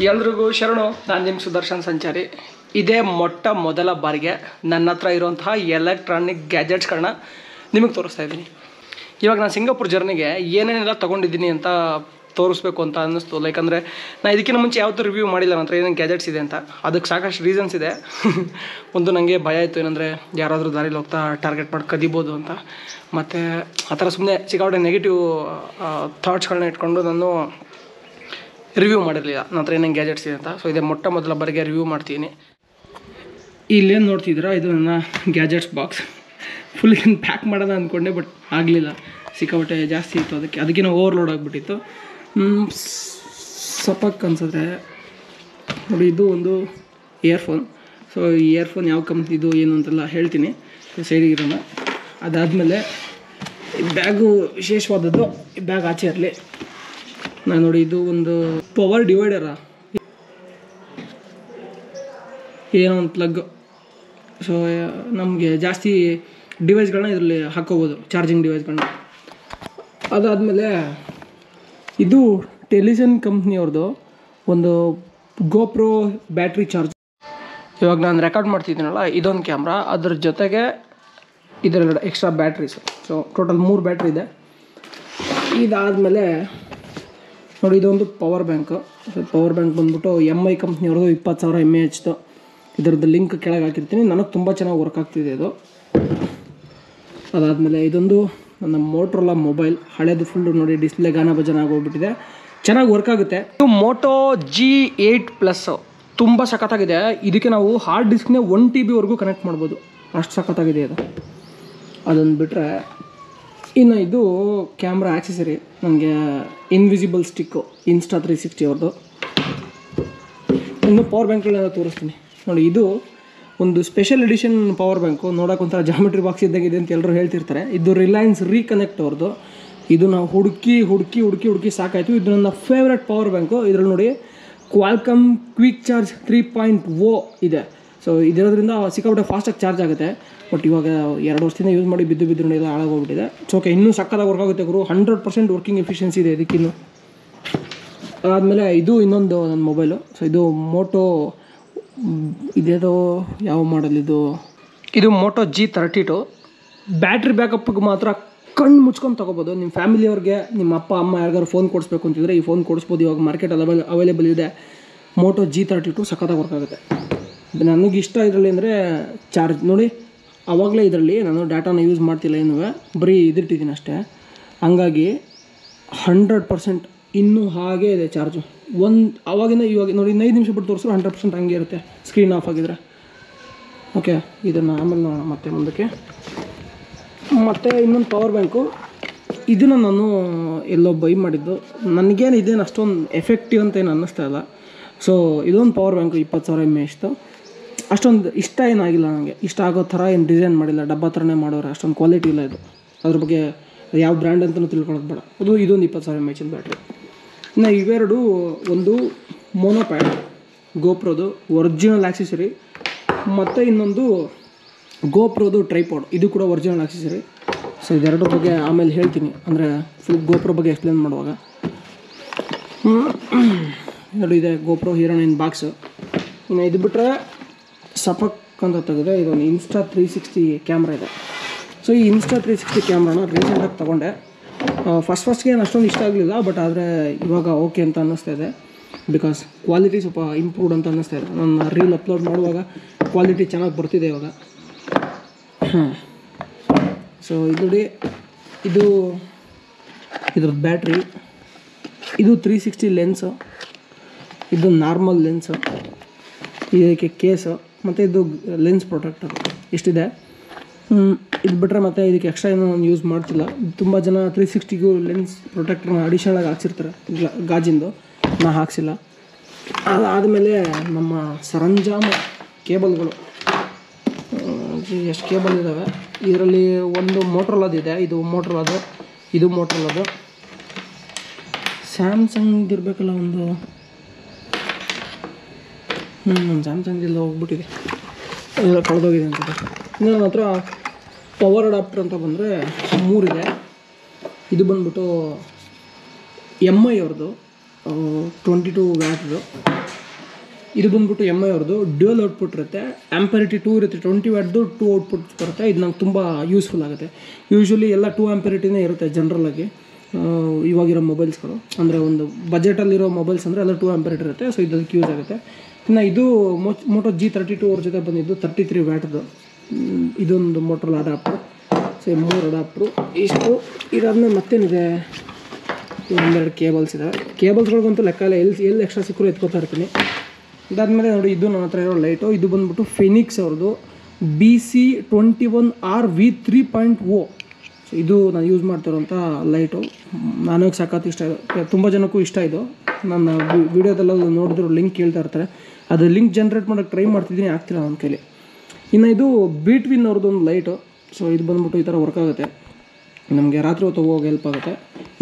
ಎಲ್ರಿಗೂ ಶರಣು. ನಾನು ನಿಮ್ಮ ಸುದರ್ಶನ್ ಸಂಚಾರಿ. ಇದೇ ಮೊದಲ ಬಾರಿಗೆ ನನ್ನ ಹತ್ರ ಇರುವಂತಹ ಎಲೆಕ್ಟ್ರಾನಿಕ್ ಗ್ಯಾಜೆಟ್ಸ್ಗಳನ್ನ ನಿಮಗೆ ತೋರಿಸ್ತಾ ಇದ್ದೀನಿ. ಇವಾಗ ನಾನು ಸಿಂಗಾಪುರ್ ಜರ್ನಿಗೆ ಏನೇನೆಲ್ಲ ತೊಗೊಂಡಿದ್ದೀನಿ ಅಂತ ತೋರಿಸ್ಬೇಕು ಅಂತ ಅನ್ನಿಸ್ತು. ಲೈಕ್ ಅಂದರೆ ನಾನು ಇದಕ್ಕಿಂತ ಮುಂಚೆ ಯಾವತ್ತೂ ರಿವ್ಯೂ ಮಾಡಿಲ್ಲ ನನ್ನ ಹತ್ರ ಏನೇನು ಗ್ಯಾಜೆಟ್ಸ್ ಇದೆ ಅಂತ. ಅದಕ್ಕೆ ಸಾಕಷ್ಟು ರೀಸನ್ಸ್ ಇದೆ. ಒಂದು ನನಗೆ ಭಯ ಆಯಿತು, ಏನಂದರೆ ಯಾರಾದರೂ ದಾರಿಲಿ ಹೋಗ್ತಾ ಟಾರ್ಗೆಟ್ ಮಾಡಿ ಕದಿಬೋದು ಅಂತ. ಮತ್ತು ಆ ಥರ ಸುಮ್ಮನೆ ಸಿಕ್ಕಾಪಟ್ಟೆ ನೆಗೆಟಿವ್ ಥಾಟ್ಸ್ಗಳನ್ನ ಇಟ್ಕೊಂಡು ನಾನು ರಿವ್ಯೂ ಮಾಡಿರಲಿಲ್ಲ ನನ್ನ ಹತ್ರ ಏನೇನು ಗ್ಯಾಜೆಟ್ಸ್ ಇದೆ ಅಂತ. ಸೊ ಇದೇ ಮೊದಲ ಬಾರಿಗೆ ರಿವ್ಯೂ ಮಾಡ್ತೀನಿ. ಇಲ್ಲೇನು ನೋಡ್ತಿದ್ದೀರಾ, ಇದು ನನ್ನ ಗ್ಯಾಜೆಟ್ಸ್ ಬಾಕ್ಸ್. ಫುಲ್ ಏನು ಪ್ಯಾಕ್ ಮಾಡೋಣ ಅಂದ್ಕೊಂಡೆ, ಬಟ್ ಆಗಲಿಲ್ಲ. ಸಿಕ್ಕಾಪಟ್ಟೆ ಜಾಸ್ತಿ ಇತ್ತು, ಅದಕ್ಕಿಂತ ಓವರ್ಲೋಡ್ ಆಗಿಬಿಟ್ಟಿತ್ತು. ಸಪಕ್ ಅನ್ಸಿದ್ರೆ ನೋಡಿ, ಇದು ಒಂದು ಇಯರ್ಫೋನ್. ಸೊ ಈ ಇಯರ್ಫೋನ್ ಯಾವ ಕಂಪ್ನಿದು ಏನು ಅಂತೆಲ್ಲ ಹೇಳ್ತೀನಿ ಸೈಡಿಗಿರೋಣ. ಅದಾದಮೇಲೆ ಈ ಬ್ಯಾಗು ವಿಶೇಷವಾದದ್ದು. ಈ ಬ್ಯಾಗ್ ಆಚೆ ಇರಲಿ. ನಾನು ನೋಡಿ, ಇದು ಒಂದು ಪವರ್ ಡಿವೈಡರ, ಏನೋ ಒಂದು ಪ್ಲಗ್. ಸೊ ನಮಗೆ ಜಾಸ್ತಿ ಡಿವೈಸ್ಗಳನ್ನ ಇದರಲ್ಲಿ ಹಾಕ್ಕೋಬೋದು, ಚಾರ್ಜಿಂಗ್ ಡಿವೈಸ್ಗಳನ್ನ. ಅದಾದಮೇಲೆ ಇದು ಟೆಲಿಸನ್ ಕಂಪ್ನಿಯವ್ರದ್ದು ಒಂದು ಗೋಪ್ರೋ ಬ್ಯಾಟ್ರಿ ಚಾರ್ಜ್. ಇವಾಗ ನಾನು ರೆಕಾರ್ಡ್ ಮಾಡ್ತಿದ್ದೀನಲ್ಲ, ಇದೊಂದು ಕ್ಯಾಮ್ರಾ, ಅದ್ರ ಜೊತೆಗೆ ಇದೆರಡು extra batteries. So total 3 battery ಇದೆ. ಇದಾದಮೇಲೆ ನೋಡಿ, ಇದೊಂದು ಪವರ್ ಬ್ಯಾಂಕು. ಪವರ್ ಬ್ಯಾಂಕ್ ಬಂದ್ಬಿಟ್ಟು MI ಕಂಪ್ನಿಯವ್ರದ್ದು 20,000 mAh. ಇದರದ್ದು ಲಿಂಕ್ ಕೆಳಗೆ ಹಾಕಿರ್ತೀನಿ. ನನಗೆ ತುಂಬ ಚೆನ್ನಾಗಿ ವರ್ಕ್ ಆಗ್ತಿದೆ ಇದು. ಅದಾದಮೇಲೆ ಇದೊಂದು ನನ್ನ ಮೋಟ್ರೋಲಾ ಮೊಬೈಲ್, ಹಳೇದು ಫುಲ್ಲು ನೋಡಿ, ಡಿಸ್ಪ್ಲೇ ಗಾನ ಭಜನ ಆಗೋಗ್ಬಿಟ್ಟಿದೆ. ಚೆನ್ನಾಗಿ ವರ್ಕ್ ಆಗುತ್ತೆ. ಇದು Moto G8+, ತುಂಬ ಸಖತ್ತಾಗಿದೆ. ಇದಕ್ಕೆ ನಾವು ಹಾರ್ಡ್ ಡಿಸ್ಕ್ನೇ 1 TBವರೆಗೂ ಕನೆಕ್ಟ್ ಮಾಡ್ಬೋದು, ಅಷ್ಟು ಸಖತ್ತಾಗಿದೆ ಇದು. ಅದನ್ನು ಬಿಟ್ಟರೆ ಇನ್ನು ಇದು ಕ್ಯಾಮ್ರಾ ಆಕ್ಸೆಸರಿ. ನನಗೆ ಇನ್ವಿಸಿಬಲ್ ಸ್ಟಿಕ್ಕು Insta360 ಅವ್ರದ್ದು. ಇನ್ನು ಪವರ್ ಬ್ಯಾಂಕ್ಗಳನ್ನ ತೋರಿಸ್ತೀನಿ ನೋಡಿ. ಇದು ಒಂದು ಸ್ಪೆಷಲ್ ಎಡಿಷನ್ ಪವರ್ ಬ್ಯಾಂಕು. ನೋಡೋಕೆ ಒಂಥರ ಜಾಮೆಟ್ರಿ ಬಾಕ್ಸ್ ಇದ್ದಾಗಿದೆ ಅಂತ ಎಲ್ಲರೂ ಹೇಳ್ತಿರ್ತಾರೆ. ಇದು ರಿಲಯನ್ಸ್ ರೀಕನೆಕ್ಟ್ ಅವ್ರದ್ದು. ಇದು ನಾವು ಹುಡುಕಿ ಸಾಕಾಯಿತು. ಇದು ನನ್ನ ಫೇವ್ರೆಟ್ ಪವರ್ ಬ್ಯಾಂಕು. ಇದರಲ್ಲಿ ನೋಡಿ, ಕ್ವಾಲ್ಕಮ್ ಕ್ವಿಕ್ ಚಾರ್ಜ್ 3.0 ಇದೆ. ಸೊ ಇದಿರೋದ್ರಿಂದ ಸಿಕ್ಕಾಪಟ್ಟೆ ಫಾಸ್ಟಾಗಿ ಚಾರ್ಜ್ ಆಗುತ್ತೆ. ಬಟ್ ಇವಾಗ 2 ವರ್ಷದಿಂದ ಯೂಸ್ ಮಾಡಿ ಬಿದ್ದು ನೋಡಿ ಎಲ್ಲ ಹಾಳಾಗೋಗ್ಬಿಟ್ಟಿದೆ. ಸೊ ಓಕೆ, ಇನ್ನೂ ಸಕ್ಕತ್ತಾಗಿ ವರ್ಕ್ ಆಗುತ್ತೆ ಗುರು. 100% ವರ್ಕಿಂಗ್ ಎಫಿಷಿಯನ್ಸಿ ಇದೆ ಇದಕ್ಕಿನ್ನು. ಅದಾದಮೇಲೆ ಇದು ಇನ್ನೊಂದು ನನ್ನ ಮೊಬೈಲು. ಸೊ ಇದು ಮೋಟೋ, ಇದೇದೋ ಯಾವ ಮಾಡಲ್ ಇದು Moto G32. ಬ್ಯಾಟ್ರಿ ಬ್ಯಾಕಪ್ಗೆ ಮಾತ್ರ ಕಣ್ಣು ಮುಚ್ಕೊಂಡು ತೊಗೋಬೋದು. ನಿಮ್ಮ ಫ್ಯಾಮಿಲಿಯವ್ರಿಗೆ, ನಿಮ್ಮ ಅಪ್ಪ ಅಮ್ಮ ಯಾರಿಗಾರು ಫೋನ್ ಕೊಡಿಸ್ಬೇಕು ಅಂತಿದ್ರೆ ಈ ಫೋನ್ ಕೊಡಿಸ್ಬೋದು. ಇವಾಗ ಮಾರ್ಕೆಟಲ್ಲಿ ಅವೈಲೇಬಲ್ ಇದೆ. Moto G32 ಸಖತ್ತಾಗಿ ವರ್ಕ್ ಆಗುತ್ತೆ. ನನಗಿಷ್ಟ ಇದರಲ್ಲಿ ಅಂದರೆ ಚಾರ್ಜ್ ನೋಡಿ, ಆವಾಗಲೇ ಇದರಲ್ಲಿ ನಾನು ಡಾಟಾನ ಯೂಸ್ ಮಾಡ್ತಿಲ್ಲ, ಏನೂ ಬರೀ ಇದಿಟ್ಟಿದ್ದೀನಿ ಅಷ್ಟೇ. ಹಂಗಾಗಿ 100% ಇನ್ನೂ ಹಾಗೇ ಇದೆ ಚಾರ್ಜು. ಆವಾಗಿಂದ ಇವಾಗ ನೋಡಿ, 5 ನಿಮಿಷ ಬಿಟ್ಟು ತೋರಿಸಿದ್ರು 100% ಹಂಗೆ ಇರುತ್ತೆ, ಸ್ಕ್ರೀನ್ ಆಫ್ ಆಗಿದ್ರೆ. ಓಕೆ, ಇದನ್ನು ಆಮೇಲೆ ನೋಡೋಣ ಮತ್ತೆ ಮುಂದಕ್ಕೆ. ಮತ್ತು ಇನ್ನೊಂದು ಪವರ್ ಬ್ಯಾಂಕು. ಇದನ್ನು ನಾನು ಎಲ್ಲೋ ಬೈ ಮಾಡಿದ್ದು. ಇದೇನು ಅಷ್ಟೊಂದು ಎಫೆಕ್ಟಿವ್ ಅಂತ ಏನು ಅನ್ನಿಸ್ತಾ ಇಲ್ಲ. ಸೊ ಇದೊಂದು ಪವರ್ ಬ್ಯಾಂಕು 20,000 mAh. ಅಷ್ಟೊಂದು ಇಷ್ಟ ಏನಾಗಿಲ್ಲ ನನಗೆ. ಇಷ್ಟ ಆಗೋ ಥರ ಏನು ಡಿಸೈನ್ ಮಾಡಿಲ್ಲ, ಡಬ್ಬ ಥರನೇ ಮಾಡೋರು. ಅಷ್ಟೊಂದು ಕ್ವಾಲಿಟಿ ಇಲ್ಲ ಇದು. ಅದ್ರ ಬಗ್ಗೆ ಯಾವ ಬ್ರ್ಯಾಂಡ್ ಅಂತಲೂ ತಿಳ್ಕೊಳ್ಳೋದು ಬೇಡ. ಇದೊಂದು 20,000 mAh ಬ್ಯಾಟ್ರಿ. ಇನ್ನು ಇವೆರಡು, ಒಂದು ಮೋನೋಪ್ಯಾಡ್ ಗೋಪ್ರೋದು ಒರಿಜಿನಲ್ ಆಕ್ಸೆಸರಿ, ಮತ್ತು ಇನ್ನೊಂದು ಗೋಪ್ರೋದು ಟ್ರೈಪಾಡ್, ಇದು ಕೂಡ ಒರಿಜಿನಲ್ ಆಕ್ಸೆಸರಿ. ಸೊ ಇದೆರಡು ಬಗ್ಗೆ ಆಮೇಲೆ ಹೇಳ್ತೀನಿ, ಅಂದರೆ ಫುಲ್ ಗೋಪ್ರೋ ಬಗ್ಗೆ ಎಕ್ಸ್ಪ್ಲೇನ್ ಮಾಡುವಾಗ. ನೋಡಿ, ಇದೆ ಗೋಪ್ರೋ ಹೀರೋ 9 ಬಾಕ್ಸು. ಇನ್ನು ಇದು ಬಿಟ್ಟರೆ ಸಪಕ್ ಅಂತ ತೆಗೆದ್ರೆ ಇದೊಂದು Insta360 ಕ್ಯಾಮ್ರಾ ಇದೆ. ಸೊ ಈ Insta360 ಕ್ಯಾಮ್ರಾನ ರೀಸೆಂಟಾಗಿ ತೊಗೊಂಡೆ. ಫಸ್ಟ್ಗೆ ಏನು ಅಷ್ಟೊಂದು ಇಷ್ಟ ಆಗಲಿಲ್ಲ, ಬಟ್ ಆದರೆ ಇವಾಗ ಓಕೆ ಅಂತ ಅನ್ನಿಸ್ತಾ ಇದೆ. ಬಿಕಾಸ್ ಕ್ವಾಲಿಟಿ ಸ್ವಲ್ಪ ಇಂಪ್ರೂವ್ಡ್ ಅಂತ ಅನ್ನಿಸ್ತಾ ಇದೆ. ನಾನು ರೀಲ್ ಅಪ್ಲೋಡ್ ಮಾಡುವಾಗ ಕ್ವಾಲಿಟಿ ಚೆನ್ನಾಗಿ ಬರ್ತಿದೆ ಇವಾಗ. ಸೊ ಇದು ನೋಡಿ, ಇದ್ರದ್ದು ಬ್ಯಾಟ್ರಿ. ಇದು 360 ಲೆನ್ಸು, ಇದು ನಾರ್ಮಲ್ ಲೆನ್ಸು, ಇದಕ್ಕೆ ಕೇಸು, ಮತ್ತು ಇದು ಲೆನ್ಸ್ ಪ್ರೊಟೆಕ್ಟರ್. ಇಷ್ಟಿದೆ. ಇದು ಬಿಟ್ಟರೆ ಮತ್ತು ಇದಕ್ಕೆ ಎಕ್ಸ್ಟ್ರಾ ಏನೋ ನಾನು ಯೂಸ್ ಮಾಡ್ತಿಲ್ಲ. ತುಂಬ ಜನ 360ಗೂ ಲೆನ್ಸ್ ಪ್ರೊಟೆಕ್ಟರ್ನ ಅಡಿಷನಲಾಗಿ ಹಾಕ್ಸಿರ್ತಾರೆ, ಗಾಜಿಂದು. ನಾ ಹಾಕ್ಸಿಲ್ಲ. ಅದಾದಮೇಲೆ ನಮ್ಮ ಸರಂಜಾಮ ಕೇಬಲ್ಗಳು. ಎಷ್ಟು ಕೇಬಲ್ ಇದ್ದಾವೆ ಇದರಲ್ಲಿ. ಒಂದು ಮೋಟ್ರೋಲಾದಿದೆ, ಇದು ಮೋಟ್ರೋಲಾದು. ಸ್ಯಾಮ್ಸಂಗ್ ಇರಬೇಕಲ್ಲ ಒಂದು. ಸ್ಯಾಮ್ಸಂಗ್ ಎಲ್ಲ ಹೋಗ್ಬಿಟ್ಟಿದೆ, ಕಳೆದೋಗಿದೆ ಅಂತ. ಇನ್ನು ನನ್ನ ಹತ್ರ ಪವರ್ ಅಡಾಪ್ಟರ್ ಅಂತ ಬಂದರೆ 3 ಇದೆ. ಇದು ಬಂದ್ಬಿಟ್ಟು MI ಅವ್ರದ್ದು. 22 ವ್ಯಾಟ್ದು. ಇದು ಬಂದ್ಬಿಟ್ಟು MI ಅವ್ರದ್ದು ಡ್ಯೂಯಲ್ ಔಟ್ಪುಟ್ ಇರುತ್ತೆ, ಆಂಪರಿಟಿ 2 ಇರುತ್ತೆ, 20 ವ್ಯಾಟ್ದು 2 ಔಟ್ಪುಟ್ಸ್ ಬರುತ್ತೆ. ಇದು ನಂಗೆ ತುಂಬ ಯೂಸ್ಫುಲ್ ಆಗುತ್ತೆ. ಯೂಶ್ವಲಿ ಎಲ್ಲ 2 ಆಂಪರಿಟಿನೇ ಇರುತ್ತೆ ಜನರಲಾಗಿ ಇವಾಗಿರೋ ಮೊಬೈಲ್ಸ್ಗಳು. ಅಂದರೆ ಒಂದು ಬಜೆಟಲ್ಲಿರೋ ಮೊಬೈಲ್ಸ್ ಅಂದರೆ ಎಲ್ಲ 2 ಆಂಪರಿಟಿ ಇರುತ್ತೆ. ಸೊ ಇದಕ್ಕೆ ಯೂಸ್ ಆಗುತ್ತೆ. ಇನ್ನು ಇದು ಮೋಟೋ G32 ಅವ್ರ ಜೊತೆ ಬಂದಿದ್ದು 33 ವ್ಯಾಟ್ದು. ಇದೊಂದು ಮೋಟ್ರೋಲಾ ಅಡಾಪ್ಟ್ರು. ಸೊ 3 ಅಡಾಪ್ಟ್ರು ಇಷ್ಟು. ಇದಾದ್ಮೇಲೆ ಮತ್ತೇನಿದೆ, ಒಂದೆರಡು ಕೇಬಲ್ಸ್ ಇದೆ. ಕೇಬಲ್ಸ್ಗಳಿಗಂತೂ ಲೆಕ್ಕ ಇಲ್ಲ, ಎಲ್ಲಿ ಎಕ್ಸ್ಟ್ರಾ ಸಿಕ್ಕರೂ ಎತ್ಕೋತಾ ಇರ್ತೀನಿ. ಇದಾದಮೇಲೆ ನೋಡಿ, ಇದು ನನ್ನ ಹತ್ರ ಇರೋ ಲೈಟು. ಇದು ಬಂದ್ಬಿಟ್ಟು ಫಿನಿಕ್ಸ್ ಅವ್ರದ್ದು BC21R V3.0. ಸೊ ಇದು ನಾನು ಯೂಸ್ ಮಾಡ್ತಿರೋಂಥ ಲೈಟು. ನನಗೆ ಸಖತ್ ಇಷ್ಟ ಇದೆ, ತುಂಬ ಜನಕ್ಕೂ ಇಷ್ಟ ಇದು. ನನ್ನ ವೀಡಿಯೋದೆಲ್ಲ ನೋಡಿದ್ರು ಲಿಂಕ್ ಕೇಳ್ತಾ ಇರ್ತಾರೆ. ಅದು ಲಿಂಕ್ ಜನ್ರೇಟ್ ಮಾಡೋಕ್ಕೆ ಟ್ರೈ ಮಾಡ್ತಿದ್ದೀನಿ, ಆಗ್ತಿಲ್ಲ ನನ್ನ ಕೈಲಿ. ಇನ್ನು ಇದು ಬೀಟ್ವಿನ್ ಅವ್ರದ್ದು ಒಂದು ಲೈಟು. ಸೊ ಇದು ಬಂದ್ಬಿಟ್ಟು ಈ ಥರ ವರ್ಕ್ ಆಗುತ್ತೆ, ನಮಗೆ ರಾತ್ರಿ ಹೊತ್ತು ಹೋಗಿ ಹೆಲ್ಪ್ ಆಗುತ್ತೆ.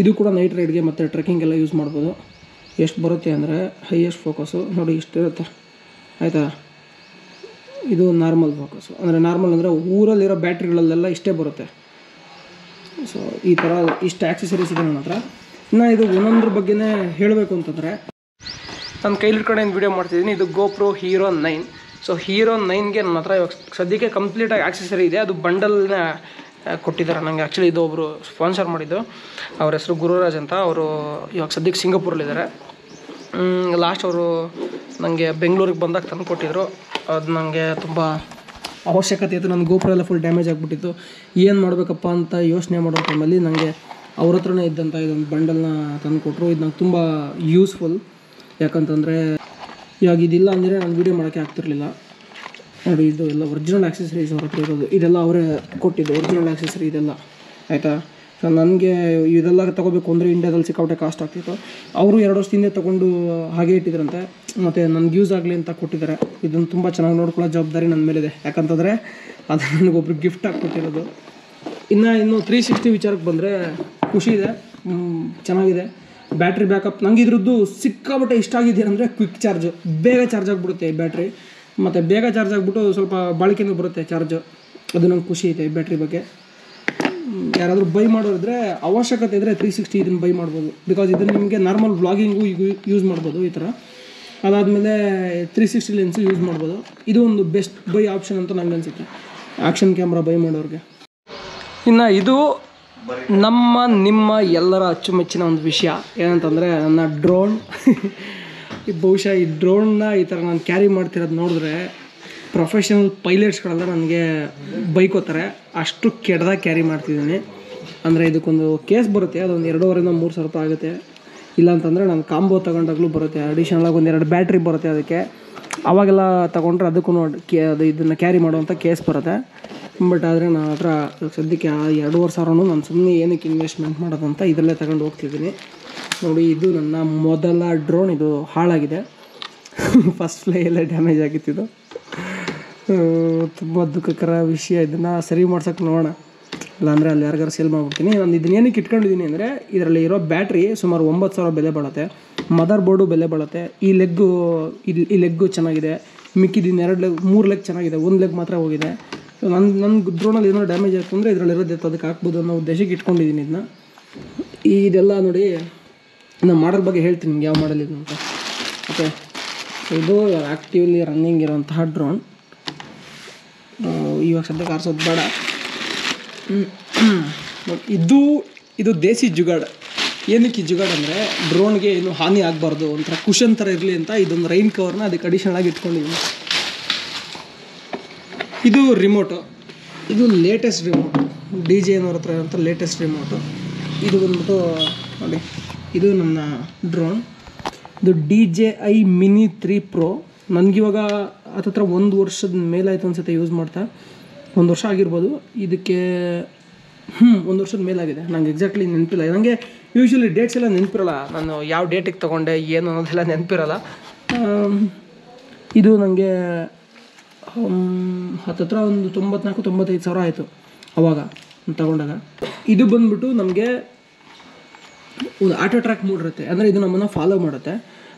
ಇದು ಕೂಡ ನೈಟ್ ರೈಡ್ಗೆ ಮತ್ತು ಟ್ರೆಕ್ಕಿಂಗೆಲ್ಲ ಯೂಸ್ ಮಾಡ್ಬೋದು. ಎಷ್ಟು ಬರುತ್ತೆ ಅಂದರೆ ಹೈಯೆಸ್ಟ್ ಫೋಕಸ್ಸು ನೋಡಿ ಇಷ್ಟಿರುತ್ತೆ, ಆಯಿತಾ. ಇದು ನಾರ್ಮಲ್ ಫೋಕಸ್ಸು, ಅಂದರೆ ನಾರ್ಮಲ್ ಅಂದರೆ ಊರಲ್ಲಿರೋ ಬ್ಯಾಟ್ರಿಗಳಲ್ಲೆಲ್ಲ ಇಷ್ಟೇ ಬರುತ್ತೆ. ಸೊ ಈ ಥರ ಇಷ್ಟು ಆ್ಯಕ್ಸೆಸರೀಸ್ ಇದೆ ನನ್ನ ಹತ್ರ. ಇನ್ನು ಇದು ಒಂದೊಂದ್ರ ಬಗ್ಗೆನೇ ಹೇಳಬೇಕು ಅಂತಂದರೆ, ನಾನು ಕೈಲಿ ಇಟ್ಕೊಂಡು ವೀಡಿಯೋ ಮಾಡ್ತಿದ್ದೀನಿ. ಇದು GoPro Hero 9. ಸೊ Hero 9ಗೆ ನನ್ನ ಹತ್ರ ಇವಾಗ ಸದ್ಯಕ್ಕೆ ಕಂಪ್ಲೀಟಾಗಿ ಆಕ್ಸೆಸರಿ ಇದೆ. ಅದು ಬಂಡಲ್ನ ಕೊಟ್ಟಿದ್ದಾರೆ ನನಗೆ. ಆ್ಯಕ್ಚುಲಿ ಇದು ಒಬ್ಬರು ಸ್ಪಾನ್ಸರ್ ಮಾಡಿದ್ದು, ಅವ್ರ ಹೆಸರು ಗುರುರಾಜ್ ಅಂತ. ಅವರು ಇವಾಗ ಸದ್ಯಕ್ಕೆ ಸಿಂಗಾಪುರಲ್ಲಿದ್ದಾರೆ. ಲಾಸ್ಟ್ ಅವರು ನನಗೆ ಬೆಂಗಳೂರಿಗೆ ಬಂದಾಗ ತಂದು ಕೊಟ್ಟಿದ್ದರು. ಅದು ನನಗೆ ತುಂಬ ಅವಶ್ಯಕತೆ ಇತ್ತು. ನನ್ನ GoPro ಎಲ್ಲ ಫುಲ್ ಡ್ಯಾಮೇಜ್ ಆಗಿಬಿಟ್ಟಿತ್ತು. ಏನು ಮಾಡಬೇಕಪ್ಪ ಅಂತ ಯೋಚನೆ ಮಾಡೋ ಟೈಮಲ್ಲಿ ನನಗೆ ಅವ್ರ ಹತ್ರನೇ ಇದ್ದಂಥ ಇದೊಂದು ಬಂಡಲ್ನ ತಂದು ಕೊಟ್ಟರು. ಇದು ನಂಗೆ ತುಂಬ ಯೂಸ್ಫುಲ್. ಯಾಕಂತಂದರೆ ಇವಾಗ ಇದಿಲ್ಲ ಅಂದರೆ ನಾನು ವೀಡಿಯೋ ಮಾಡೋಕ್ಕೆ ಆಗ್ತಿರಲಿಲ್ಲ. ನೋಡಿ, ಇದು ಎಲ್ಲ ಒರಿಜಿನಲ್ ಆಕ್ಸೆಸರೀಸ್ ಅವ್ರ ಹತ್ರ ಇರೋದು. ಇದೆಲ್ಲ ಅವರೇ ಕೊಟ್ಟಿದ್ದು ಒರಿಜಿನಲ್ ಆಕ್ಸೆಸರಿ ಇದೆಲ್ಲ, ಆಯಿತಾ. ಸೊ ನನಗೆ ಇದೆಲ್ಲ ತೊಗೋಬೇಕು ಅಂದರೆ ಇಂಡಿಯಾದಲ್ಲಿ ಸಿಕ್ಕಾಪಟ್ಟೆ ಕಾಸ್ಟ್ ಆಗ್ತಿತ್ತು. ಅವರು 2 ವರ್ಷದ ಹಿಂದೆ ತೊಗೊಂಡು ಹಾಗೆ ಇಟ್ಟಿದ್ರಂತೆ, ಮತ್ತು ನನಗೆ ಯೂಸ್ ಆಗಲಿ ಅಂತ ಕೊಟ್ಟಿದ್ದಾರೆ. ಇದನ್ನು ತುಂಬ ಚೆನ್ನಾಗಿ ನೋಡ್ಕೊಳ್ಳೋ ಜವಾಬ್ದಾರಿ ನನ್ನ ಮೇಲಿದೆ. ಯಾಕಂತಂದರೆ ಅದು ನನಗೊಬ್ರು ಗಿಫ್ಟ್ ಆಗಿ ಕೊಟ್ಟಿರೋದು. ಇನ್ನು 360 ವಿಚಾರಕ್ಕೆ ಬಂದರೆ ಖುಷಿ ಇದೆ, ಚೆನ್ನಾಗಿದೆ. ಬ್ಯಾಟ್ರಿ ಬ್ಯಾಕಪ್ ನನಗೆ ಇದ್ರದ್ದು ಸಿಕ್ಕಾಪಟ್ಟೆ ಇಷ್ಟ ಆಗಿದೆ ಅಂದರೆ ಕ್ವಿಕ್ ಚಾರ್ಜು. ಬೇಗ ಚಾರ್ಜ್ ಆಗಿಬಿಡುತ್ತೆ ಈ ಬ್ಯಾಟ್ರಿ, ಮತ್ತು ಬೇಗ ಚಾರ್ಜ್ ಆಗಿಬಿಟ್ಟು ಸ್ವಲ್ಪ ಬಾಳಿಕೆನೂ ಬರುತ್ತೆ ಚಾರ್ಜು. ಅದು ನಂಗೆ ಖುಷಿ ಇದೆ ಈ ಬ್ಯಾಟ್ರಿ ಬಗ್ಗೆ. ಯಾರಾದರೂ ಬೈ ಮಾಡೋರಿದ್ರೆ, ಅವಶ್ಯಕತೆ ಇದ್ದರೆ 360 ಇದನ್ನು ಬೈ ಮಾಡ್ಬೋದು. ಬಿಕಾಸ್ ಇದನ್ನು ನಿಮಗೆ ನಾರ್ಮಲ್ ವ್ಲಾಗಿಂಗು ಯೂಸ್ ಮಾಡ್ಬೋದು ಈ ಥರ. ಅದಾದಮೇಲೆ 360 ಲೆನ್ಸು ಯೂಸ್ ಮಾಡ್ಬೋದು. ಇದು ಒಂದು ಬೆಸ್ಟ್ ಬೈ ಆಪ್ಷನ್ ಅಂತ ನನಗೆ ಅನಿಸುತ್ತೆ ಆ್ಯಕ್ಷನ್ ಕ್ಯಾಮ್ರಾ ಬೈ ಮಾಡೋರಿಗೆ. ಇನ್ನು ಇದು ನಿಮ್ಮ ಎಲ್ಲರ ಅಚ್ಚುಮೆಚ್ಚಿನ ಒಂದು ವಿಷಯ ಏನಂತಂದರೆ, ನನ್ನ ಡ್ರೋನ್. ಬಹುಶಃ ಈ ಡ್ರೋನ್ನ ಈ ಥರ ನಾನು ಕ್ಯಾರಿ ಮಾಡ್ತಿರೋದು ನೋಡಿದ್ರೆ ಪ್ರೊಫೆಷನಲ್ ಪೈಲಟ್ಸ್ಗಳೆಲ್ಲ ನನಗೆ ಬೈಕೋತಾರೆ, ಅಷ್ಟು ಕೆಟ್ಟದಾಗಿ ಕ್ಯಾರಿ ಮಾಡ್ತಿದ್ದೀನಿ. ಅಂದರೆ ಇದಕ್ಕೊಂದು ಕೇಸ್ ಬರುತ್ತೆ, ಅದೊಂದು 2,500-3,000 ರೂಪಾಯಿ ಆಗುತ್ತೆ. ಇಲ್ಲಾಂತಂದರೆ ನಾನು ಕಾಂಬೋ ತೊಗೊಂಡಾಗಲೂ ಬರುತ್ತೆ, ಅಡಿಷನಲಾಗಿ 1-2 ಬ್ಯಾಟ್ರಿ ಬರುತ್ತೆ ಅದಕ್ಕೆ. ಅವಾಗೆಲ್ಲ ತೊಗೊಂಡ್ರೆ ಅದಕ್ಕೂ ಅದು ಇದನ್ನು ಕ್ಯಾರಿ ಮಾಡುವಂಥ ಕೇಸ್ ಬರುತ್ತೆ. ಬಟ್ ಆದರೆ ನನ್ನ ಹತ್ರ ಸದ್ಯಕ್ಕೆ ಆ 2,500 ನಾನು ಸುಮ್ಮನೆ ಏನಕ್ಕೆ ಇನ್ವೆಸ್ಟ್ಮೆಂಟ್ ಮಾಡೋದು ಅಂತ ಇದರಲ್ಲೇ ತಗೊಂಡು ಹೋಗ್ತಿದ್ದೀನಿ. ನೋಡಿ, ಇದು ನನ್ನ ಮೊದಲ ಡ್ರೋನ್. ಇದು ಹಾಳಾಗಿದೆ, ಫಸ್ಟ್ ಫ್ಲೈಯಲ್ಲೇ ಡ್ಯಾಮೇಜ್ ಆಗಿತ್ತಿದು. ತುಂಬ ದುಃಖಕರ ವಿಷಯ. ಇದನ್ನು ಸರಿ ಮಾಡ್ಸೋಕ್ಕೆ ನೋಡೋಣ, ಇಲ್ಲಾಂದರೆ ಅಲ್ಲಿ ಯಾರಿಗಾರು ಸೇಲ್ ಮಾಡಿಬಿಡ್ತೀನಿ. ನಾನು ಇದನ್ನ ಏನಕ್ಕೆ ಇಟ್ಕೊಂಡಿದ್ದೀನಿ ಅಂದರೆ, ಇದರಲ್ಲಿ ಇರೋ ಬ್ಯಾಟ್ರಿ ಸುಮಾರು 9,000 ಬೆಲೆ ಬಾಳುತ್ತೆ, ಮದರ್ ಬೋರ್ಡು ಬೆಲೆ ಬಾಳುತ್ತೆ. ಈ ಲೆಗ್ಗು ಚೆನ್ನಾಗಿದೆ, ಮಿಕ್ಕಿದ 3 ಲೆಗ್ ಚೆನ್ನಾಗಿದೆ, 1 ಲೆಗ್ ಮಾತ್ರ ಹೋಗಿದೆ. ನನ್ನ ಡ್ರೋನಲ್ಲಿ ಏನೋ ಡ್ಯಾಮೇಜ್ ಆಯಿತು ಅಂದರೆ ಇದರಲ್ಲಿರೋದು ಅದಕ್ಕೆ ಹಾಕ್ಬೋದು ಅನ್ನೋ ಉದ್ದೇಶಕ್ಕೆ ಇಟ್ಕೊಂಡಿದ್ದೀನಿ ಇದನ್ನ. ಇದೆಲ್ಲ ನೋಡಿ, ನಾನು ಮಾಡಲ್ ಬಗ್ಗೆ ಹೇಳ್ತೀನಿ ನಿಮ್ಗೆ ಯಾವ ಮಾಡಲ್ ಇದು ಅಂತ. ಓಕೆ, ಇದು ಆ್ಯಕ್ಟಿವ್ಲಿ ರನ್ನಿಂಗ್ ಇರೋಂತಹ ಡ್ರೋನ್. ಇವಾಗ ಸದ್ಯಕ್ಕೆ ಆರಿಸೋದು ಬೇಡ. ಇದು ದೇಸಿ ಜುಗಾಡ್. ಏನಕ್ಕೆ ಈ ಜುಗಾಡ್ ಅಂದರೆ, ಡ್ರೋನ್ಗೆ ಏನು ಹಾನಿ ಆಗಬಾರ್ದು, ಒಂಥರ ಕುಷನ್ ಥರ ಇರಲಿ ಅಂತ ಇದೊಂದು ರೈನ್ ಕವರ್ನ ಅದಕ್ಕೆ ಅಡಿಷನಲ್ ಆಗಿ ಇಟ್ಕೊಂಡಿದ್ದೀನಿ. ಇದು ರಿಮೋಟು. ಇದು ಲೇಟೆಸ್ಟ್ ರಿಮೋಟು, DJI ಹತ್ರ ಇರೋಂಥ ಲೇಟೆಸ್ಟ್ ರಿಮೋಟು. ಇದು ಬಂದ್ಬಿಟ್ಟು ನೋಡಿ, ಇದು ನನ್ನ ಡ್ರೋನ್. ಇದು DJI Mini 3 Pro. ನನಗಿವಾಗ ಹತ್ತತ್ರ 1 ವರ್ಷದ ಮೇಲಾಯಿತು ಅನ್ಸುತ್ತೆ ಯೂಸ್ ಮಾಡ್ತಾ. 1 ವರ್ಷ ಆಗಿರ್ಬೋದು ಇದಕ್ಕೆ. 1 ವರ್ಷದ ಮೇಲಾಗಿದೆ. ನಂಗೆ ಎಕ್ಸಾಕ್ಟ್ಲಿ ನೆನಪಿಲ್ಲ. ನನಗೆ ಯೂಶ್ವಲಿ ಡೇಟ್ಸ್ ಎಲ್ಲ ನೆನಪಿರಲ್ಲ, ನಾನು ಯಾವ ಡೇಟಿಗೆ ತೊಗೊಂಡೆ ಏನು ಅನ್ನೋದೆಲ್ಲ ನೆನಪಿರಲ್ಲ. ಇದು ನನಗೆ ಹತ್ತತ್ರ ಒಂದು 94-95 ಸಾವಿರ ಆಯಿತು ಅವಾಗ ತೊಗೊಂಡಾಗ. ಇದು ಬಂದುಬಿಟ್ಟು ನಮಗೆ ಒಂದು ಆಟೋ ಟ್ರ್ಯಾಕ್ ಮೋಡ್ ಇರುತ್ತೆ, ಅಂದರೆ ಇದು ನಮ್ಮನ್ನು ಫಾಲೋ ಮಾಡುತ್ತೆ.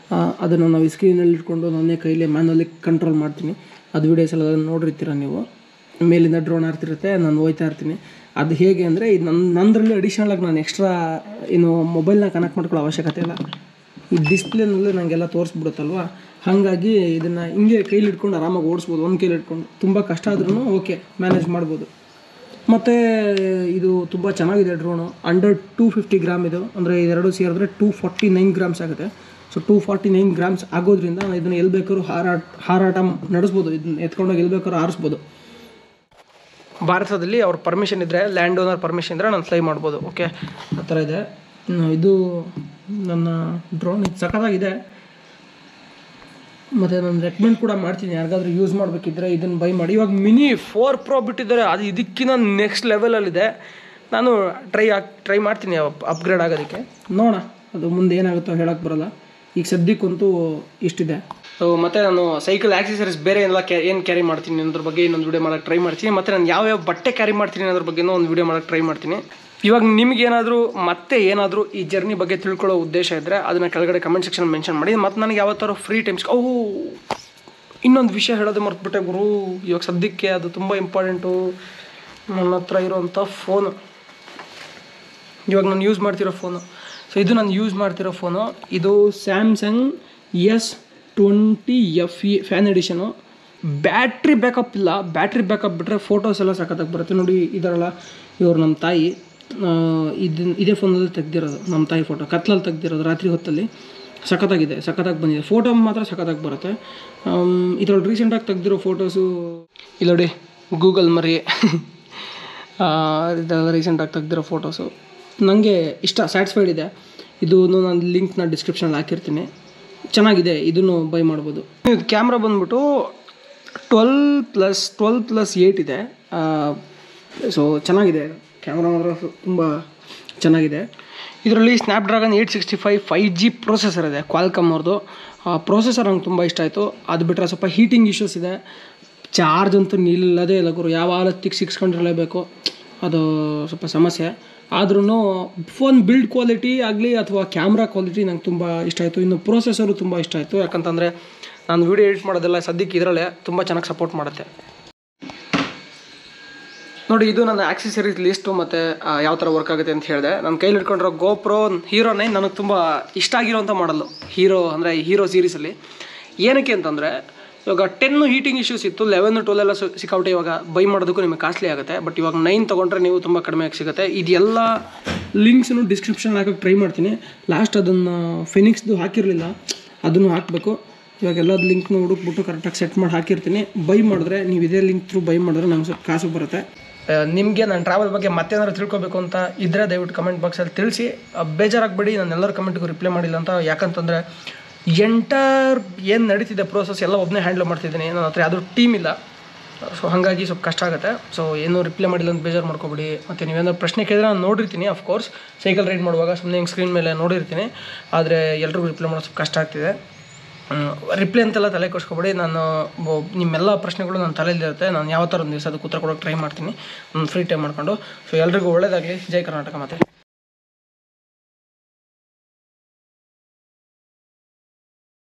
ಅದನ್ನು ನಾವು ಈ ಸ್ಕ್ರೀನಲ್ಲಿ ಇಟ್ಕೊಂಡು ನನ್ನೇ ಕೈಲೇ ಮ್ಯಾನುವಲಿ ಕಂಟ್ರೋಲ್ ಮಾಡ್ತೀನಿ. ಅದು ವೀಡಿಯೋಸ್ ಎಲ್ಲ ನೋಡಿರ್ತೀರ ನೀವು. ಮೇಲಿಂದ ಡ್ರೋನ್ ಆಡ್ತಿರುತ್ತೆ, ನಾನು ಹೋಯ್ತಾ ಇರ್ತೀನಿ. ಅದು ಹೇಗೆ ಅಂದರೆ, ಇದು ನನ್ನದ್ರಲ್ಲಿ ಅಡಿಷ್ನಲಾಗಿ ನಾನು ಎಕ್ಸ್ಟ್ರಾ ಮೊಬೈಲ್ನ ಕನೆಕ್ಟ್ ಮಾಡ್ಕೊಳ್ಳೋ ಅವಶ್ಯಕತೆ ಇಲ್ಲ. ಈ ಡಿಸ್ಪ್ಲೇನಲ್ಲೂ ನನಗೆಲ್ಲ ತೋರಿಸ್ಬಿಡುತ್ತಲ್ವ, ಹಾಗಾಗಿ ಇದನ್ನು ಹಿಂಗೆ ಕೈಲಿ ಇಟ್ಕೊಂಡು ಆರಾಮಾಗಿ ಓಡಿಸ್ಬೋದು. ಒಂದು ಕೈಲಿ ಇಟ್ಕೊಂಡು ತುಂಬ ಕಷ್ಟ ಆದ್ರೂ ಓಕೆ ಮ್ಯಾನೇಜ್ ಮಾಡ್ಬೋದು. ಮತ್ತು ಇದು ತುಂಬ ಚೆನ್ನಾಗಿದೆ ಡ್ರೋನು. ಅಂಡರ್ 250 ಗ್ರಾಮ್ ಇದು, ಅಂದರೆ ಇದೆರಡು ಸೇರಿದ್ರೆ 249 ಗ್ರಾಮ್ಸ್ ಆಗುತ್ತೆ. ಸೊ 249 ಗ್ರಾಮ್ಸ್ ಆಗೋದ್ರಿಂದ ನಾನು ಇದನ್ನು ಎಲ್ಲಿ ಬೇಕಾದ್ರೂ ಹಾರಾಟ ನಡೆಸ್ಬೋದು. ಇದನ್ನ ಎತ್ಕೊಂಡೋಗಿ ಎಲ್ಲಿ ಬೇಕಾದ್ರೂ ಹಾರಿಸ್ಬೋದು. ಭಾರತದಲ್ಲಿ ಅವ್ರ ಪರ್ಮಿಷನ್ ಇದ್ದರೆ, ಲ್ಯಾಂಡ್ ಓನರ್ ಪರ್ಮಿಷನ್ ಇದ್ದರೆ ನಾನು ಫ್ಲೈ ಮಾಡ್ಬೋದು. ಓಕೆ, ಆ ಥರ ಇದೆ. ಇದು ನನ್ನ ಡ್ರೋನ್, ಇದು ಸಖತ್ತಾಗಿದೆ. ಮತ್ತು ನಾನು ರೆಕಮೆಂಡ್ ಕೂಡ ಮಾಡ್ತೀನಿ, ಯಾರಿಗಾದ್ರೂ ಯೂಸ್ ಮಾಡಬೇಕಿದ್ರೆ ಇದನ್ನು ಬೈ ಮಾಡಿ. ಇವಾಗ ಮಿನಿ 4 Pro ಬಿಟ್ಟಿದ್ದಾರೆ, ಅದು ಇದಕ್ಕಿಂತ ನೆಕ್ಸ್ಟ್ ಲೆವೆಲಲ್ಲಿದೆ. ನಾನು ಟ್ರೈ ಮಾಡ್ತೀನಿ ಅಪ್ಗ್ರೇಡ್ ಆಗೋದಕ್ಕೆ. ನೋಡೋಣ ಅದು ಮುಂದೆ ಏನಾಗುತ್ತೋ ಹೇಳೋಕ್ಕೆ ಬರೋಲ್ಲ. ಈಗ ಸದ್ಯಕ್ಕಂತೂ ಇಷ್ಟಿದೆ. ಸೊ ಮತ್ತು ನಾನು ಸೈಕಲ್ ಆಕ್ಸೆಸರೀಸ್ ಬೇರೆ ಏನು ಕ್ಯಾರಿ ಮಾಡ್ತೀನಿ ಅನ್ನೋದ್ರ ಬಗ್ಗೆ ಇನ್ನೊಂದು ವೀಡಿಯೋ ಮಾಡೋಕ್ಕೆ ಟ್ರೈ ಮಾಡ್ತೀನಿ. ಮತ್ತು ನಾನು ಯಾವ್ಯಾವ ಬಟ್ಟೆ ಕ್ಯಾರಿ ಮಾಡ್ತೀನಿ ಅನ್ನೋದ್ರ ಬಗ್ಗೆನೂ ಒಂದು ವೀಡಿಯೋ ಮಾಡೋಕ್ಕೆ ಟ್ರೈ ಮಾಡ್ತೀನಿ. ಇವಾಗ ನಿಮಗೇನಾದರೂ ಏನಾದರೂ ಈ ಜರ್ನಿ ಬಗ್ಗೆ ತಿಳ್ಕೊಳ್ಳೋ ಉದ್ದೇಶ ಇದ್ದರೆ ಅದನ್ನು ಕೆಳಗಡೆ ಕಮೆಂಟ್ ಸೆಕ್ಷನ್ ಮೆನ್ಷನ್ ಮಾಡಿ. ಮತ್ತು ನನಗೆ ಯಾವತ್ತಾರು ಫ್ರೀ ಟೈಮ್ಸ್ ಇನ್ನೊಂದು ವಿಷಯ ಹೇಳೋದು ಮರ್ತುಬಿಟ್ಟೆ ಗುರು. ಇವಾಗ ಸದ್ಯಕ್ಕೆ ಅದು ತುಂಬ ಇಂಪಾರ್ಟೆಂಟು. ನನ್ನ ಹತ್ರ ಇರೋವಂಥ ಫೋನು, ಇವಾಗ ನಾನು ಯೂಸ್ ಮಾಡ್ತಿರೋ ಫೋನು. ಸೊ ಇದು ನಾನು ಯೂಸ್ ಮಾಡ್ತಿರೋ ಫೋನು. ಇದು Samsung S20 FE fan edition. Battery backup ಇಲ್ಲ. ಬ್ಯಾಟ್ರಿ ಬ್ಯಾಕಪ್ ಬಿಟ್ಟರೆ ಫೋಟೋಸ್ ಎಲ್ಲ ಸಖತ್ತಾಗಿ ಬರುತ್ತೆ. ನೋಡಿ ಇದರಲ್ಲ, ಇವರು ನಮ್ಮ ತಾಯಿ ಇದೇ ಫೋನಲ್ಲಿ ತೆಗ್ದಿರೋದು. ನಮ್ಮ ತಾಯಿ ಫೋಟೋ ಕತ್ಲಲ್ಲಿ ತೆಗ್ದಿರೋದು, ರಾತ್ರಿ ಹೊತ್ತಲ್ಲಿ. ಸಖತ್ತಾಗಿ ಬಂದಿದೆ. ಫೋಟೋ ಮಾತ್ರ ಸಖತ್ತಾಗಿ ಬರುತ್ತೆ. ಇದರಲ್ಲಿ ರೀಸೆಂಟಾಗಿ ತೆಗ್ದಿರೋ ಫೋಟೋಸು ಇಲ್ಲಿ ನೋಡಿ, ಗೂಗಲ್ ಮರಿ ಇದೆಲ್ಲ ರೀಸೆಂಟಾಗಿ ತೆಗ್ದಿರೋ ಫೋಟೋಸು. ನನಗೆ ಸ್ಯಾಟಿಸ್ಫೈಡ್ ಇದೆ. ಇದು ನಾನು ಲಿಂಕ್ನ ಡಿಸ್ಕ್ರಿಪ್ಷನಲ್ಲಿ ಹಾಕಿರ್ತೀನಿ. ಚೆನ್ನಾಗಿದೆ, ಇದನ್ನು ಬೈ ಮಾಡ್ಬೋದು. ಇದು ಕ್ಯಾಮ್ರಾ ಬಂದ್ಬಿಟ್ಟು 12+8 ಇದೆ. ಸೊ ಚೆನ್ನಾಗಿದೆ ಕ್ಯಾಮ್ರಾ, ಮಾತ್ರ ತುಂಬ ಚೆನ್ನಾಗಿದೆ. ಇದರಲ್ಲಿ ಸ್ನ್ಯಾಪ್ಡ್ರ್ಯಾಗನ್ 865 5G ಪ್ರೊಸೆಸರ್ ಇದೆ, ಕ್ವಾಲ್ಕಮ್ ಅವ್ರದ್ದು. ಪ್ರೊಸೆಸರ್ ನಂಗೆ ತುಂಬ ಇಷ್ಟ ಆಯಿತು. ಅದು ಬಿಟ್ಟರೆ ಸ್ವಲ್ಪ ಹೀಟಿಂಗ್ ಇಶ್ಯೂಸ್ ಇದೆ. ಚಾರ್ಜ್ ಅಂತೂ ನಿಲ್ಲದೇ ಇಲ್ಲ ಗುರು, ಯಾವ ಹಾಲತ್ತಿಗೆ ಸಿಕ್ಸ್ಕೊಂಡಿರಲೇಬೇಕು. ಅದು ಸ್ವಲ್ಪ ಸಮಸ್ಯೆ. ಆದ್ರೂ ಫೋನ್ ಬಿಲ್ಡ್ ಕ್ವಾಲಿಟಿ ಆಗಲಿ ಅಥವಾ ಕ್ಯಾಮ್ರಾ ಕ್ವಾಲಿಟಿ ನಂಗೆ ತುಂಬ ಇಷ್ಟ ಆಯಿತು. ಇನ್ನು ಪ್ರೊಸೆಸರು ತುಂಬ ಇಷ್ಟ ಆಯಿತು. ಯಾಕಂತಂದರೆ ನಾನು ವೀಡಿಯೋ ಎಡಿಟ್ ಮಾಡೋದೆಲ್ಲ ಸದ್ಯಕ್ಕೆ ಇದರಲ್ಲೇ ತುಂಬ ಚೆನ್ನಾಗಿ ಸಪೋರ್ಟ್ ಮಾಡುತ್ತೆ. ನೋಡಿ, ಇದು ನನ್ನ ಆಕ್ಸೆಸರೀಸ್ ಲಿಸ್ಟು ಮತ್ತು ಯಾವ ಥರ ವರ್ಕ್ ಆಗುತ್ತೆ ಅಂತ ಹೇಳಿದೆ. ನನ್ನ ಕೈಲಿ ಇಟ್ಕೊಂಡಿರೋ GoPro Hero 9 ನನಗೆ ತುಂಬ ಇಷ್ಟ ಆಗಿರೋಂಥ ಮಾಡಲು. ಹೀರೋ ಸೀರೀಸಲ್ಲಿ ಏನಕ್ಕೆ ಅಂತಂದರೆ, ಇವಾಗ 10 ಹೀಟಿಂಗ್ ಇಶ್ಯೂಸ್ ಇತ್ತು, 11 12 ಎಲ್ಲ ಸಿಕ್ಕಾಬಿಟ್ಟೆ. ಇವಾಗ ಬೈ ಮಾಡೋದಕ್ಕೂ ನಿಮಗೆ ಕಾಸ್ಟ್ಲಿ ಆಗುತ್ತೆ. ಬಟ್ ಇವಾಗ 9 ತೊಗೊಂಡ್ರೆ ನೀವು ತುಂಬ ಕಡಿಮೆಯಾಗಿ ಸಿಗುತ್ತೆ. ಇದೆಲ್ಲ ಲಿಂಕ್ಸನ್ನು ಡಿಸ್ಕ್ರಿಪ್ಷನ್ ಹಾಕೋಕ್ಕೆ ಟ್ರೈ ಮಾಡ್ತೀನಿ. ಲಾಸ್ಟ್ ಅದನ್ನು ಫಿನಿಕ್ಸ್ದು ಹಾಕಿರಲಿಲ್ಲ, ಅದನ್ನು ಹಾಕಬೇಕು. ಇವಾಗ ಎಲ್ಲದು ಲಿಂಕ್ನು ಹುಡುಕ್ಬಿಟ್ಟು ಕರೆಕ್ಟಾಗಿ ಸೆಟ್ ಮಾಡಿ ಹಾಕಿರ್ತೀನಿ. ಬೈ ಮಾಡಿದ್ರೆ, ನೀವು ಇದೇ ಲಿಂಕ್ ಥ್ರೂ ಬೈ ಮಾಡಿದ್ರೆ ನಂಗೆ ಸ್ವಲ್ಪ ಕಾಸು ಬರುತ್ತೆ. ನಿಮಗೆ ನನ್ನ ಟ್ರಾವೆಲ್ ಬಗ್ಗೆ ಮತ್ತೇನಾದ್ರು ತಿಳ್ಕೊಬೇಕು ಅಂತ ಇದ್ದರೆ ದಯವಿಟ್ಟು ಕಮೆಂಟ್ ಬಾಕ್ಸಲ್ಲಿ ತಿಳಿಸಿ. ಬೇಜಾರಾಗಬೇಡಿ, ನಾನು ಎಲ್ಲರ ಕಮೆಂಟಿಗೂ ರಿಪ್ಲೈ ಮಾಡಿಲ್ಲ ಅಂತ. ಯಾಕಂತಂದರೆ ಏನು ನಡೀತಿದೆ ಪ್ರೋಸೆಸ್ ಎಲ್ಲ ಒಬ್ಬನೇ ಹ್ಯಾಂಡಲ್ ಮಾಡ್ತಿದ್ದೀನಿ. ನನ್ನ ಹತ್ರ ಯಾವುದೂ ಟೀಮ್ ಇಲ್ಲ. ಸೊ ಹಾಗಾಗಿ ಸ್ವಲ್ಪ ಕಷ್ಟ ಆಗುತ್ತೆ. ಸೊ ಏನೂ ರಿಪ್ಲೈ ಮಾಡಿಲ್ಲ ಅಂತ ಬೇಜಾರು ಮಾಡ್ಕೊಬೇಡಿ. ಮತ್ತು ನೀವೇನಾದ್ರು ಪ್ರಶ್ನೆ ಕೇಳಿದ್ರೆ ನಾನು ನೋಡಿರ್ತೀನಿ. ಅಫ್ಕೋರ್ಸ್ ಸೈಕಲ್ ರೈಡ್ ಮಾಡುವಾಗ ಸುಮ್ಮನೆ ಹಿಂಗೆ ಸ್ಕ್ರೀನ್ ಮೇಲೆ ನೋಡಿರ್ತೀನಿ. ಆದರೆ ಎಲ್ರಿಗೂ ರಿಪ್ಲೈ ಮಾಡೋದು ಸ್ವಲ್ಪ ಕಷ್ಟ ಆಗ್ತಿದೆ. ರಿಪ್ಲೈ ಅಂತೆಲ್ಲ ತಲೆ ಕೊಡ್ಸ್ಕೊಬೇಡಿ. ನಾನು ನಿಮ್ಮೆಲ್ಲ ಪ್ರಶ್ನೆಗಳು ನನ್ನ ತಲೆಯಲ್ಲಿರುತ್ತೆ. ನಾನು ಯಾವ ಥರ ಒಂದು ದಿವಸ ಅದಕ್ಕೆ ಉತ್ತರ ಕೊಡೋಕ್ಕೆ ಟ್ರೈ ಮಾಡ್ತೀನಿ, ನಾನು ಫ್ರೀ ಟೈಮ್ ಮಾಡ್ಕೊಂಡು. ಸೊ ಎಲ್ರಿಗೂ ಒಳ್ಳೆಯದಾಗಲಿ. ಜೈ ಕರ್ನಾಟಕ. ಮತ್ತು